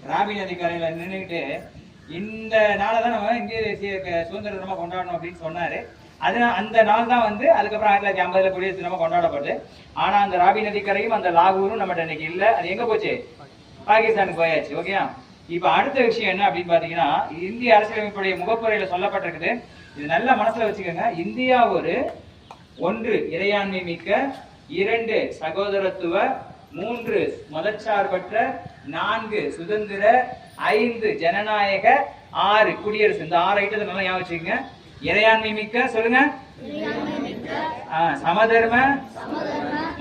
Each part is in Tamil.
ராபி நதி கரையில நின்றுக்கிட்டு இந்த நாளை தான் நம்ம இந்திய தேசிய சுதந்திர தினமா கொண்டாடணும் அப்படின்னு சொன்னாரு. அதனால அந்த நாள் தான் வந்து அதுக்கப்புறம் 1950 குடியரசு தினமா கொண்டாடப்படுது. ஆனா அந்த ராபி நதிக்கரையும் அந்த லாகூரும் நம்மகிட்ட இன்னைக்கு இல்ல. அது எங்க போச்சு? பாகிஸ்தானுக்கு போயாச்சு. ஓகேயா? இப்ப அடுத்த விஷயம் என்ன அப்படின்னு பாத்தீங்கன்னா, இந்திய அரசியலமைப்புடைய முகப்புரையில சொல்லப்பட்டிருக்குது. இது நல்ல மனசுல வச்சுக்கோங்க. இந்தியா ஒரு 1 இறையாண்மை மிக்க, 2 சகோதரத்துவ, 3 மதச்சார்பற்ற, 4 சுதந்திர, 5 ஜனநாயக, 6 குடியரசு. இந்த 6 ஐட்டத்தை நல்லா ஞாபகம் வச்சுக்கோங்க. இறையாண்மை மிக்க சொல்லுங்க, சமதர்ம,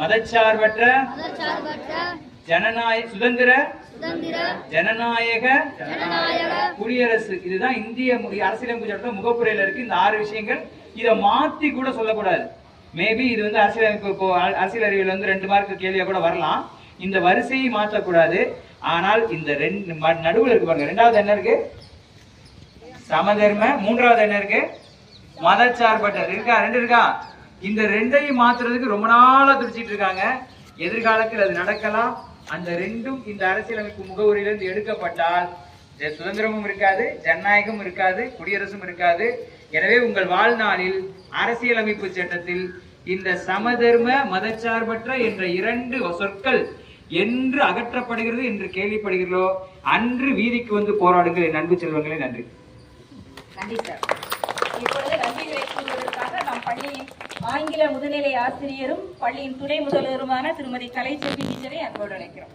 மதச்சார்பற்ற, ஜனநாயக, சுதந்திர, ஜனநாயக, குடியரசு. இதுதான் இந்திய அரசியலமைப்பு சட்டத்துல முகப்புரையில இருக்கு. இந்த 6 விஷயங்கள். இதை மாத்தி கூட சொல்லக்கூடாது. மேபி இது வந்து அரசியலமைப்பு அரசியல் அறிவியல் வந்து 2 மார்க்கு கேள்வியா கூட வரலாம். இந்த வரிசையை மாற்றக்கூடாது. ஆனால் இந்த 2 நடுவில் இருக்கு பாருங்க. 2வது என்ன இருக்கு? சமதர்ம. 3வது என்ன இருக்கு? மதச்சார்பற்ற. இருக்கா? 2 இருக்கா? இந்த 2ஐயும் மாத்துறதுக்கு ரொம்ப நாளா துடிச்சிட்டு இருக்காங்க. எதிர்காலத்தில் அது நடக்கலாம். அந்த 2ம் இந்த அரசியலமைப்பு முகவரியிலிருந்து எடுக்கப்பட்டால் சுதந்திரமும் இருக்காது, ஜனநாயகமும் இருக்காது, குடியரசும் இருக்காது. எனவே உங்கள் வாழ்நாளில் அரசியலமைப்பு சட்டத்தில் இந்த சமதர்ம, மதச்சார்பற்ற என்ற 2 சொற்கள் என்று அகற்றப்படுகிறது என்று கேள்விப்படுகிறோ அன்று வீதிக்கு வந்து போராடுங்கள் என் அன்பு செல்வங்களே. நன்றி. நன்றி சார். இப்பொழுது நன்றிகளை கூறுவதற்காக நம் பள்ளியின் ஆங்கில முதுநிலை ஆசிரியரும் பள்ளியின் துணை முதல்வருமான திருமதி கலைச்செல்வி டீச்சரை அன்போடு அழைக்கிறோம்.